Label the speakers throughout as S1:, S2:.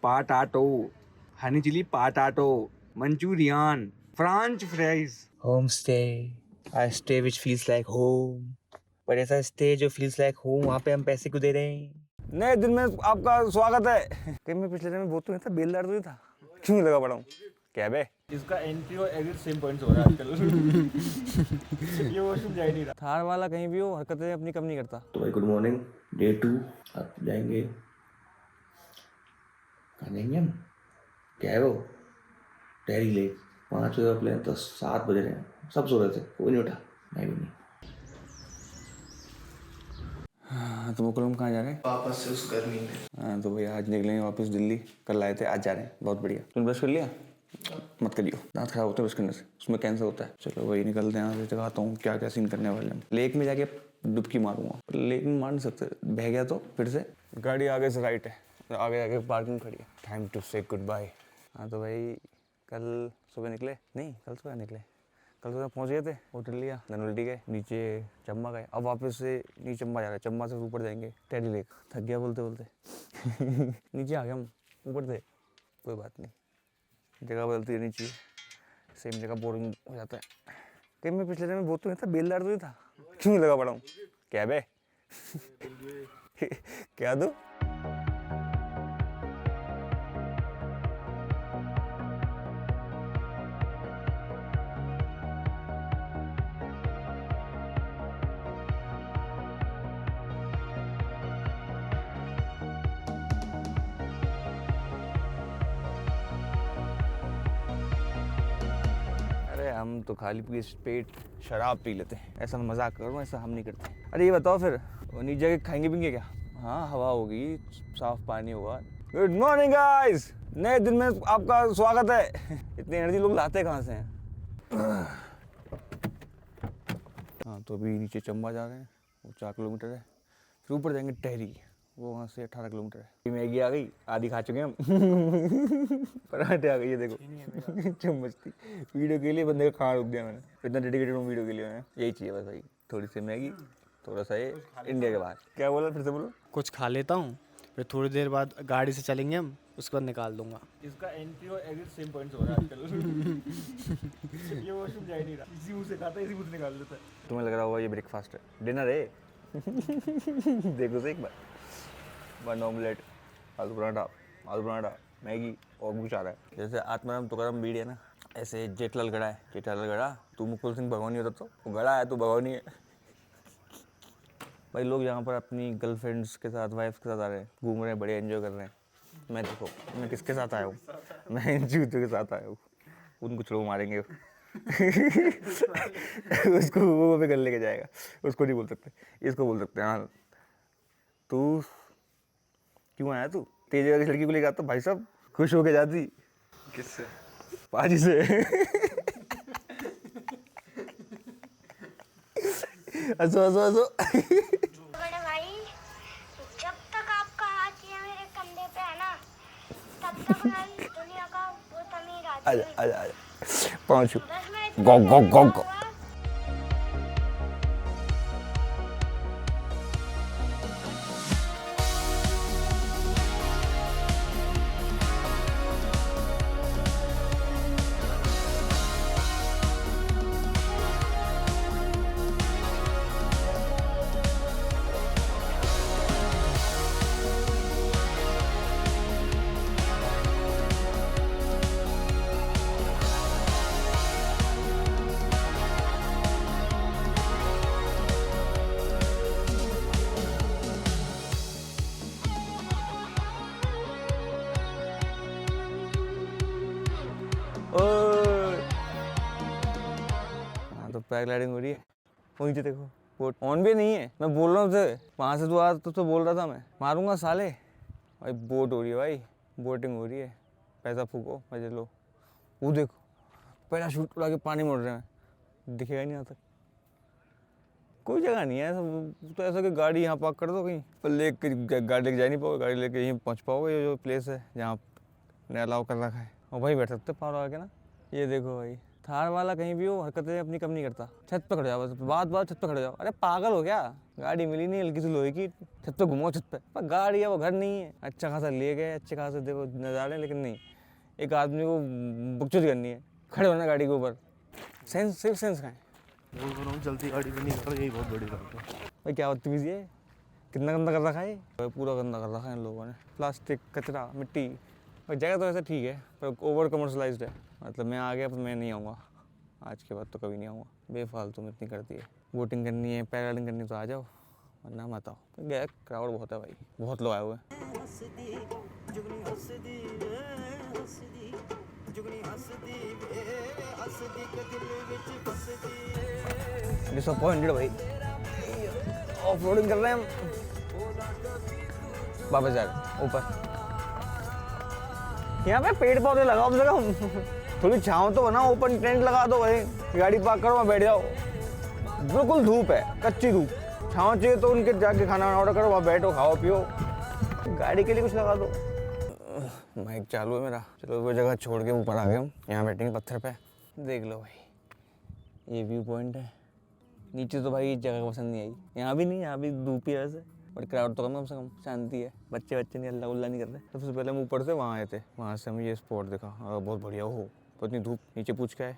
S1: potato, honey chili potato, Manchurian, French fries.
S2: Homestay. I stay which feels like home. पर ऐसा stay जो feels like home वहाँ पे हम पैसे क्यों दे रहे हैं?
S3: नए दिन में आपका स्वागत है। कहीं मैं पिछले दिन में बहुत तो नहीं था, बेलदार तो नहीं था, क्यों लगा पड़ा हूँ? क्या बे?
S1: इसका एंट्री और एग्जिट सेम पॉइंट्स हो रहा है आजकल। ये वॉशरूम जा ही नहीं रहा।
S3: थार वाला कहीं भी हो हरकतें अपनी कम नहीं करता।
S4: तो भाई गुड मॉर्निंग, डे 2। अब जाएंगे, कहाँ जाएंगे हम? क्या है वो? टेरी लेक। 5 बजे का प्लान था, 7 बज रहे हैं, सब सो रहे थे, कोई नहीं उठा, मैं भी नहीं।
S3: हाँ, तो मुकुल हम कहाँ जा रहे हैं?
S4: वापस से उस गर्मी में।
S3: हाँ तो भैया आज निकलेंगे वापस दिल्ली। कल आए थे, आज जा रहे हैं। बहुत बढ़िया। तुम ब्रश कर लिया? मत करियो, दांत खराब होते हैं ब्रश करने से, उसमें कैंसर होता है। चलो वही निकलते हैं यहाँ से, दिखाता हूँ क्या क्या सीन करने वाले हैं। लेक में जाके डुबकी मारूंगा। लेक में मार नहीं सकते, बह गया तो फिर से। गाड़ी आगे से राइट है, आगे जाके पार्किंग खड़ी है। टाइम टू से गुड बाय। हाँ तो भाई कल सुबह निकले, नहीं कल सुबह निकले, कल सुबह पहुँच गए थे, होटल लिया, धनवल्टी गए, नीचे चम्बा गए, अब वापस से नीचे चम्बा जा रहे हैं। चम्बा से ऊपर जाएंगे टेरी लेक। थक गया बोलते बोलते। नीचे आ गए हम, ऊपर थे, कोई बात नहीं, जगह बदलती रहनी चाहिए, सेम जगह बोरिंग हो जाता है। कहीं मैं पिछले दिन में बहुत तो नहीं था, बेलदार तो नहीं था, क्यों लगा पड़ा हूँ? क्या बे? क्या दो? अरे हम तो खाली पेट शराब पी लेते हैं, ऐसा मजाक करो, ऐसा हम नहीं करते। अरे ये बताओ फिर नीचे जाके खाएंगे पीएंगे क्या? हाँ हवा होगी, साफ पानी होगा। गुड मॉर्निंग गाइस, नए दिन में आपका स्वागत है। इतनी एनर्जी लोग लाते कहाँ से हैं? हाँ तो अभी नीचे चंबा जा रहे हैं, वो 4 किलोमीटर है, फिर ऊपर जाएंगे टहरी, वो वहाँ से 18 किलोमीटर है। मैगी आ गई, आधी खा चुके हैं हम। पराठे आ गई है, देखो चम्मच थी। वीडियो के लिए बंदे का खाना रुक दिया मैंने, इतना डेडिकेटेड हूँ वीडियो के लिए मैं। यही चाहिए बस भाई, थोड़ी सी मैगी, थोड़ा सा ये इंडिया के बाहर। क्या बोला, फिर से बोलो?
S5: कुछ खा लेता हूँ, फिर थोड़ी देर बाद गाड़ी से चलेंगे हम, उसके बाद निकाल दूंगा।
S1: इसका एंट्री और एग्जिट सेम पॉइंट्स हो रहा है आजकल। ये वॉशरूम जा ही नहीं रहा। इसी मुंह से खाता है, इसी मुंह से निकाल देता है।
S3: तुम्हें लग रहा होगा ये ब्रेकफास्ट है, डिनर है। देखो तो एक बार, 1 ऑमलेट, आलू पराठा, मैगी और कुछ आ रहा है। जैसे आत्माराम तुकाराम बीड़ी है ना, ऐसे जेठलाल गड़ा है। जेठालाल गड़ा, तू मुकुल सिंह भगवानी होता तो वो गड़ा है, तू भगवानी है। भाई लोग यहाँ पर अपनी गर्लफ्रेंड्स के साथ, वाइफ्स के साथ आ रहे हैं, घूम रहे हैं, बड़े एंजॉय कर रहे हैं। मैं देखो, मैं किसके साथ आया हूँ? मैं इन जूतों के साथ आया हूँ। उनको लोग मारेंगे। उसको वो पे कर लेके जाएगा, उसको नहीं बोल सकते, इसको बोल सकते हैं। हाँ तू क्यों आया? तू तेज जगह की लड़की को लेकर आता भाई साहब, खुश होके जाती।
S1: किससे?
S3: पाजी से। हंसो हंसो हंसो।
S6: बड़े भाई, जब तक आपका हाथ ये मेरे कंधे पे है ना, तब तक मैं इस दुनिया का बहुत अमीर आदमी हूँ।
S3: आजा पहुँचू।
S6: बस मैं
S3: गो गो गो गो। हाँ तो पैराग्लाइडिंग हो रही है, वो नीचे देखो, बोट ऑन भी नहीं है। मैं बोल रहा हूँ तुझे, वहाँ से तू आ तो बोल रहा था मैं मारूंगा साले। भाई बोट हो रही है भाई, बोटिंग हो रही है, पैसा फूको, मजे लो। वो देखो पैराशूट उड़ा के पानी में उड़ रहे हैं, दिखेगा नहीं यहाँ तक। कोई जगह नहीं है तो ऐसा कि गाड़ी यहाँ पार्क कर दो कहीं, पर लेके गाड़ी लेके जा नहीं पाओगे, गाड़ी लेके यहीं पहुँच पाओगे। ये जो प्लेस है जहाँ ने अलाउ कर रखा है, और वहीं बैठ सकते पावर आके ना। ये देखो भाई थार वाला कहीं भी हो हरकतें अपनी कम नहीं करता। छत पे खड़े जाओ, बस बात छत पे खड़े जाओ। अरे पागल हो क्या, गाड़ी मिली नहीं हल्की सी लोहे की, छत पे घुमाओ छत पे। पर गाड़ी है वो घर नहीं है। अच्छा खासा ले गए, अच्छे खासे देखो नज़ारे, लेकिन नहीं, एक आदमी को बुकचुद करनी है, खड़े होना गाड़ी के ऊपर। सेंस, सिर्फ सेंस का है।
S7: बोल रहा हूँ जल्दी गाड़ी भी नहीं कर रहा, यही बहुत बड़ी बात है।
S3: भाई क्या बदतमीजी है, कितना गंदा कर रखा है ये, पूरा गंदा कर रखा है इन लोगों ने। प्लास्टिक, कचरा, मिट्टी। और जगह तो ऐसा ठीक है पर ओवर कमर्शलाइज्ड है। मतलब मैं आ गया पर मैं नहीं आऊँगा, आज के बाद तो कभी नहीं आऊँगा। बेफालतू में इतनी करती है। बोटिंग करनी है, पैराग्लाइडिंग करनी तो आ जाओ, वरना मत आओ। गया क्राउड बहुत है भाई, बहुत लोग आए हुए हैं। डिसअपॉइंटेड भाई, ऑफ रोडिंग कर रहे हैं हम, वापस जा रहे ऊपर। यहाँ पे पेड़ पौधे लगाओ कम से कम, थोड़ी छाँव तो बना, ओपन टेंट लगा दो भाई, गाड़ी पार्क करो वहाँ बैठ जाओ। बिल्कुल धूप है, कच्ची धूप, छाँव चाहिए तो उनके जाके खाना ऑर्डर करो, वहाँ बैठो, खाओ पियो। गाड़ी के लिए कुछ लगा दो। माइक चालू है मेरा। चलो वो जगह छोड़ के ऊपर आ गए हम, यहाँ बैठेंगे पत्थर पे। देख लो भाई, ये व्यू पॉइंट है। नीचे तो भाई जगह पसंद नहीं आई, यहाँ भी नहीं, यहाँ भी धूप ही है वैसे, बट क्राउड तो कम से कम, शांति है। बच्चे नहीं अल्लाह उल्ला नहीं कर रहे। सबसे पहले हम ऊपर से वहाँ आए थे, वहाँ से हमें ये स्पॉट देखा, बहुत बढ़िया हो। इतनी धूप, नीचे पूछ के आए,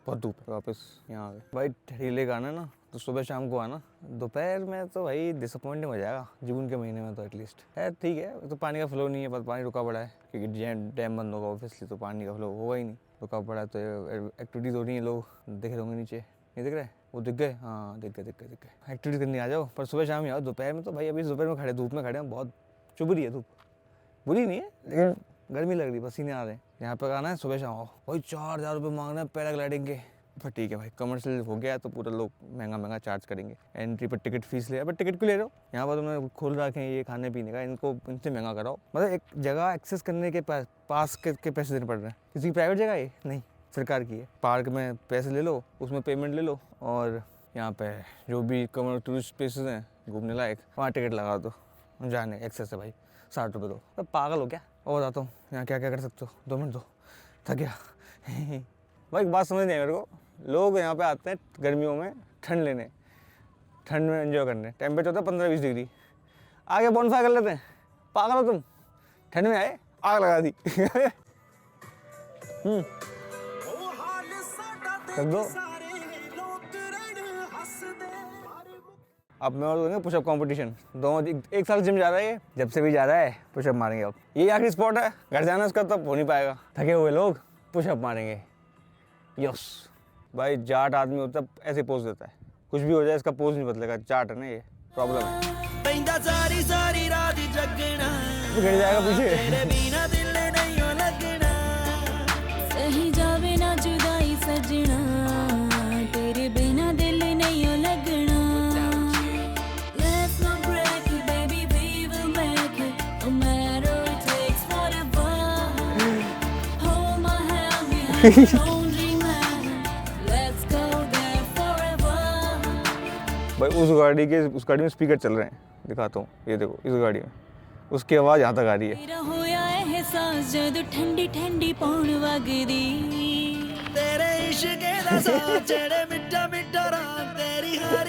S3: बहुत धूप है। वापस यहाँ आ गए भाई। ठेले का आना ना तो सुबह शाम को आना, दोपहर में तो भाई डिसअपॉइंटिंग हो जाएगा। जून के महीने में तो एटलीस्ट है, ठीक है। तो पानी का फ्लो नहीं है, पर पानी रुका पड़ा है क्योंकि डैम बंद होगा ऑब्वियसली, तो पानी का फ्लो होगा ही नहीं, रुका पड़ा है। तो एक्टिविटीज़ हो रही है, लोग दिख रहे होंगे नीचे, नहीं दिख रहे? वो दिख गए, हाँ दिख गए। एक्टिविटीज़ करनी आ जाओ, पर सुबह शाम ही आओ। दोपहर में तो भाई अभी दोपहर में खड़े, धूप में खड़े हैं, बहुत चुभ रही है धूप। बुरी नहीं है लेकिन गर्मी लग रही, पसीने आ रहे हैं। यहाँ पे आना है सुबह शाम आओ। भाई 4000 रुपये मांग रहे हैं पैराग्लाइडिंग के। पर ठीक है भाई, कमर्शियल हो गया तो पूरा लोग महंगा चार्ज करेंगे। एंट्री पर टिकट फीस ले, पर टिकट क्यों ले रहे हो? यहाँ पर तुमने खोल रखे हैं ये खाने पीने का, इनको इनसे महंगा कराओ। मतलब एक जगह एक्सेस करने के पास के पैसे देने पड़ रहे हैं। किसी की प्राइवेट जगह है नहीं, सरकार की है। पार्क में पैसे ले लो, उसमें पेमेंट ले लो, और यहाँ पे जो भी टूरिस्ट प्लेसेस हैं घूमने लायक, वहाँ टिकट लगा दो, जाने एक्सेस है भाई, 60 रुपये दो। तो पागल हो क्या? और बताता हूँ यहाँ क्या क्या कर सकते हो, 2 मिनट दो, थक गया। भाई एक बात समझ नहीं है मेरे को, लोग यहाँ पे आते हैं गर्मियों में ठंड लेने, ठंड में एंजॉय करने। टेम्परेचर होता है 15-20 डिग्री, आगे बॉनफायर कर लेते हैं। पागल हो तुम? ठंड में आए, आग लगा दी। कर दो। अब मैं और दूंगा पुशअप कंपटीशन, दोनों एक साल जिम जा रहा है, जब से भी जा रहा है पुशअप मारेंगे। अब ये आखिरी स्पॉट है, घर जाना इसका तब हो नहीं पाएगा। थके हुए लोग पुशअप मारेंगे। यस भाई, जाट आदमी होता है ऐसे पोज देता है, कुछ भी हो जाए इसका पोज नहीं बदलेगा। जाट है ना, ये प्रॉब्लम है। गिर जाएगा पीछे।
S8: सही जावे ना जुदाई सजना, तेरे बिना दिल नहीं लगना। Let's not break it, baby, we will make it, no matter it takes whatever. Hold my hand behind your own dreamland, let's go there forever.
S3: भाई उस गाड़ी में स्पीकर चल रहे हैं, दिखाता हूँ, ये देखो इस गाड़ी में, उसकी आवाज़ यहाँ तक आ रही है।
S8: तेरा होया एहसास जद ठंडी ठंडी पौन वगदी, तेरे इश्क दा साथ जेड़े मिठा मिठा रात तेरी हर